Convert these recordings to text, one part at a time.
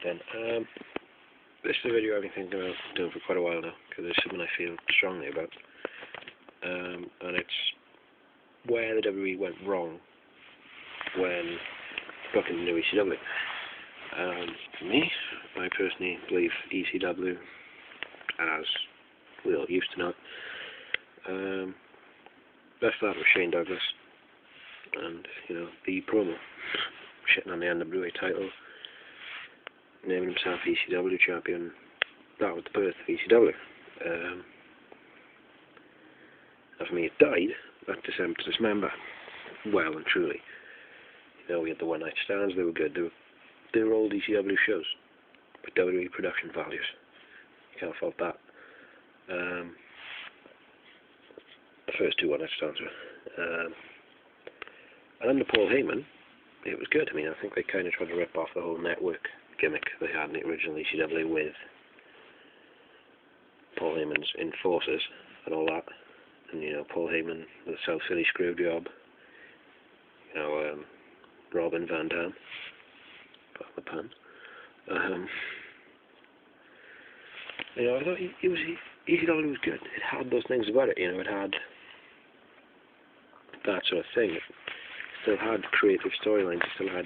then. This is a video I've been thinking about doing for quite a while now, because it's something I feel strongly about. And it's where the WWE went wrong when booking the new ECW. For me, I personally believe ECW, as we all used to know, best start with Shane Douglas, and, you know, the promo, shitting on the NWA title, naming himself ECW champion. That was the birth of ECW. And for me, it died at December to Dismember, well and truly. You know, we had the one-night stands, they were good. They were old ECW shows, with WWE production values. You can't fault that. The first two one-night stands were. And under Paul Heyman, it was good. I mean, I think they kind of tried to rip off the whole network gimmick they had in the original ECW with Paul Heyman's enforcers and all that. And, you know, Paul Heyman with the South Philly screw job. You know, Robin Van Dam. Pardon the pun. You know, I thought ECW was good. It had those things about it, you know, it had that sort of thing. It still had creative storylines, it still had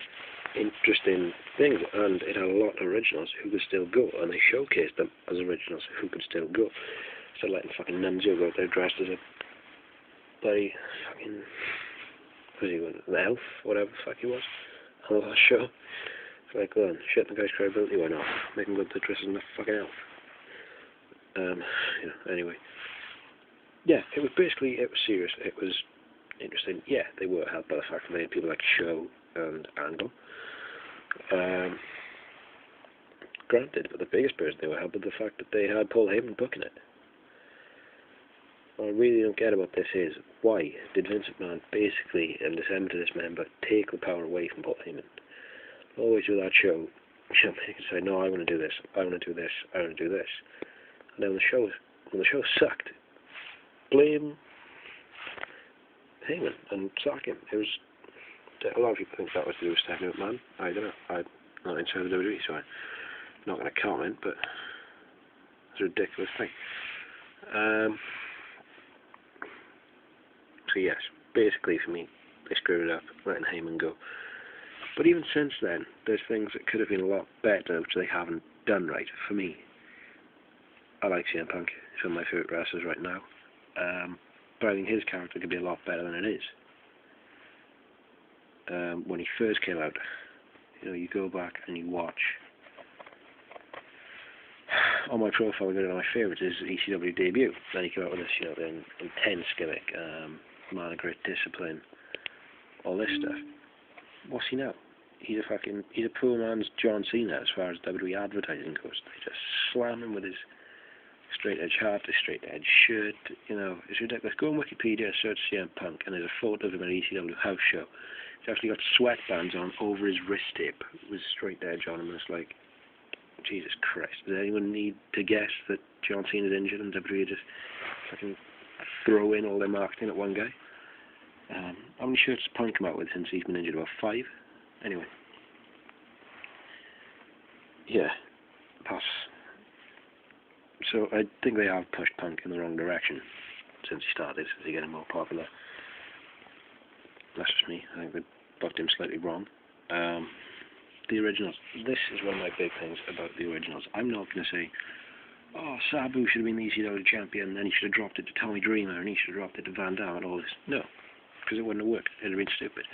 interesting things, and it had a lot of originals who could still go, and they showcased them as originals who could still go. Instead of letting fucking Nunzio go out there dressed as a bloody fucking, what was he, an elf, whatever the fuck he was, on the last show. It's like, well, shit, the guy's credibility went off, make him go to dress as a fucking elf. You know, anyway. Yeah, it was serious, it was interesting. Yeah, they were helped by the fact that they had people like Show and Angle. Granted, but the biggest person they were helped with the fact that they had Paul Heyman booking it. What I really don't get about this is, why did Vince McMahon basically, in December to Dismember, take the power away from Paul Heyman? Always do that show, you know, he can say, no, I want to do this, I want to do this, I want to do this. And then when the show sucked, blame Heyman and sack him. It was, a lot of people think that was to do with Stephanie McMahon. I don't know. I'm not inside the WWE, so I'm not going to comment, but it's a ridiculous thing. So yes, basically for me, they screwed it up, letting Heyman go. But even since then, there's things that could have been a lot better, which they haven't done right. For me, I like CM Punk. He's one of my favourite wrestlers right now. But I think his character could be a lot better than it is. When he first came out, you know, you go back and you watch. On my profile, one of my favourites is ECW debut. Then he came out with this, you know, the intense gimmick, man of great discipline, all this stuff. What's he now? He's a poor man's John Cena as far as WWE advertising goes. They just slam him with his straight edge hat, his straight edge shirt, you know, it's ridiculous. Go on Wikipedia, search CM Punk, and there's a photo of him at an ECW house show. He's actually got sweatbands on over his wrist tape with straight edge on him, and it's like, Jesus Christ, does anyone need to guess that John Cena's injured and WWE just fucking throw in all their marketing at one guy? How many shirts has Punk come out with since he's been injured? About 5? Anyway. Yeah. Pass. So I think they have pushed Punk in the wrong direction since he started, since he's getting more popular. That's just me. I think they booked him slightly wrong. The originals. This is one of my big things about the originals. I'm not going to say, oh, Sabu should have been the ECW champion, and then he should have dropped it to Tommy Dreamer, and he should have dropped it to Van Dam and all this. No, because it wouldn't have worked. It would have been stupid.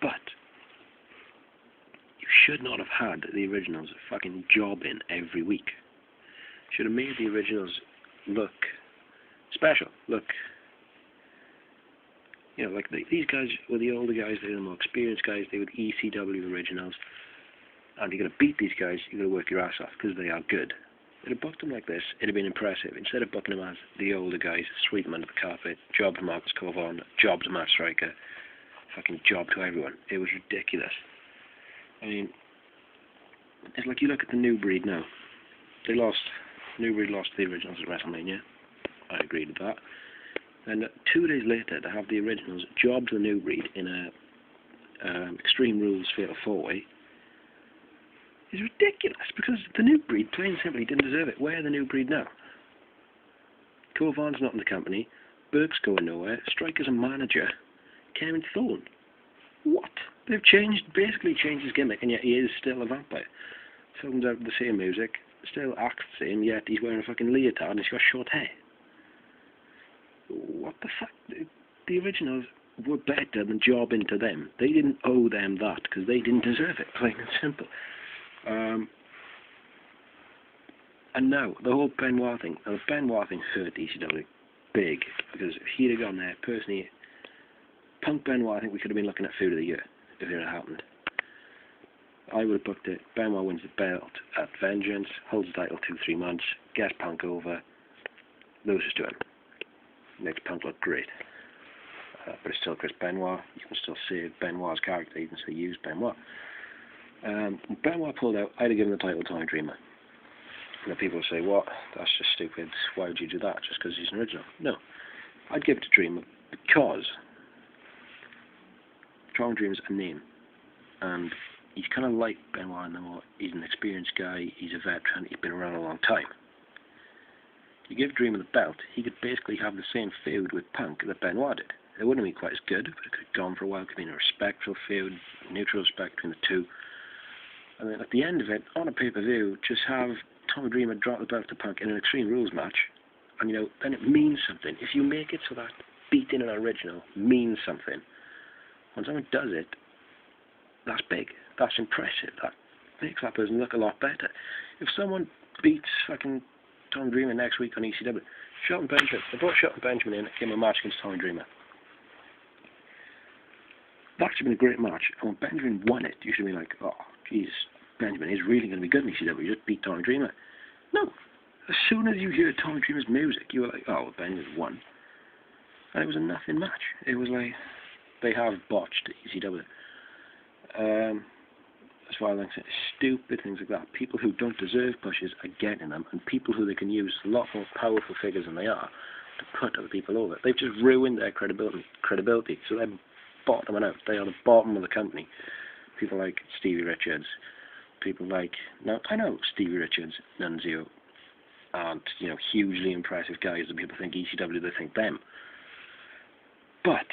But you should not have had the originals fucking jobbing every week. Should have made the originals look special, look, you know, like these guys were the older guys, they were the more experienced guys, they were the ECW originals, and you're going to beat these guys, you're going to work your ass off, because they are good. If you'd have booked them like this, it'd have been impressive. Instead of booking them as the older guys, sweep them under the carpet, job to Marcus Covon, job to Matt Striker, fucking job to everyone. It was ridiculous. I mean, it's like you look at the New Breed now. New Breed lost to the originals at WrestleMania. I agreed with that. And 2 days later, to have the originals job to the New Breed in a Extreme Rules Fatal 4-Way, is ridiculous, because the new breed, plain and simply, didn't deserve it. Where are the new breed now? Kovan's not in the company, Burke's going nowhere, Striker's a manager, Kevin Thorne. What? They've basically changed his gimmick, and yet he is still a vampire. Films out the same music, still acts the same, yet he's wearing a fucking leotard and he's got short hair. What the fuck? The originals were better than jobbing to them. They didn't owe them that, because they didn't deserve it, plain and simple. And now, the whole Benoit thing. Now, the Benoit thing hurt ECW big, because if he'd have gone there, personally, Punk Benoit, I think we could have been looking at Food of the Year, if it had happened. I would have booked it. Benoit wins the belt at Vengeance, holds the title 2-3 months, gets Punk over, loses to him. Makes Punk look great. But it's still Chris Benoit. You can still save Benoit's character, you can still use Benoit. When Benoit pulled out, I'd have given the title to Tommy Dreamer. And people say, what? That's just stupid. Why would you do that? Just because he's an original? No. I'd give it to Dreamer because Tommy Dreamer's a name. And he's kind of like Benoit in the more, he's an experienced guy, he's a veteran, he's been around a long time. You give Dreamer the belt, he could basically have the same feud with Punk that Benoit did. It wouldn't be quite as good, but it could have gone for a while. It could have been a respectful feud, neutral respect between the two. And then at the end of it, on a pay-per-view, just have Tommy Dreamer drop the belt to Punk in an Extreme Rules match, and then it means something. If you make it so that beating an original means something, when someone does it, that's big, that's impressive, that makes that person look a lot better. If someone beats fucking Tommy Dreamer next week on ECW, Shelton Benjamin, they brought Shelton Benjamin in, it came a match against Tommy Dreamer. That should have been a great match, and when Benjamin won it, you should have been like, oh, jeez, Benjamin is really going to be good in ECW, you just beat Tommy Dreamer. No. As soon as you hear Tommy Dreamer's music, you were like, oh, well, Benjamin won. And it was a nothing match. It was like, they have botched ECW. That's why I like stupid things like that. People who don't deserve pushes are getting them, and people who they can use a lot more powerful figures than they are to put other people over. They've just ruined their credibility. So they're bottoming out. They are the bottom of the company. People like Stevie Richards, people like, now I know Stevie Richards, Nunzio aren't, hugely impressive guys that people think ECW, they think them. But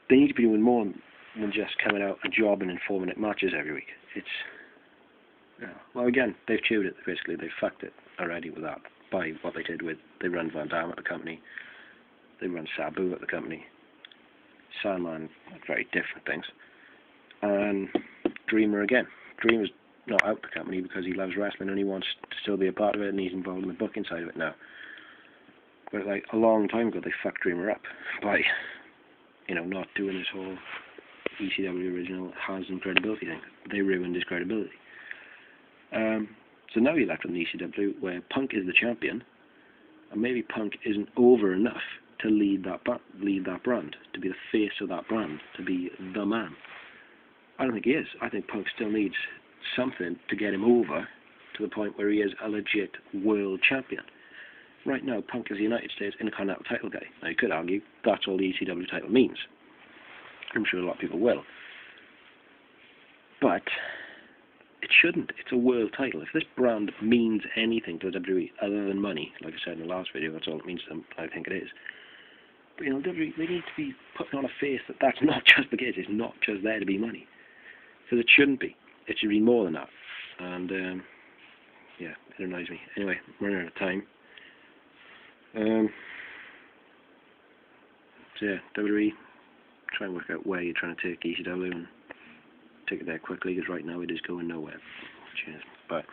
they need to be doing more than just coming out and jobbing in 4-minute matches every week. Well, again, they've chewed it, basically. They've fucked it already with that, by what they did with, they run Van Damme at the company, they run Sabu at the company, Sandman, very different things. And Dreamer again. Dreamer's not out the company because he loves wrestling and he wants to still be a part of it, and he's involved in the booking side of it now. But like a long time ago, they fucked Dreamer up by, not doing this whole ECW original has some credibility thing. They ruined his credibility. So now you're left on the ECW where Punk is the champion, and maybe Punk isn't over enough to lead that brand, to be the face of that brand, to be the man. I don't think he is. I think Punk still needs something to get him over to the point where he is a legit world champion. Right now, Punk is the United States Intercontinental title guy. Now, you could argue that's all the ECW title means. I'm sure a lot of people will. But it shouldn't. It's a world title. If this brand means anything to the WWE other than money, like I said in the last video, that's all it means to them, I think it is. But WWE, they need to be putting on a face that that's not just the case. It's not just there to be money. Because it shouldn't be. It should be more than that. And, it annoys me. Anyway, we're running out of time. WWE, try and work out where you're trying to take ECW and take it there quickly, because right now it is going nowhere. Cheers. Bye.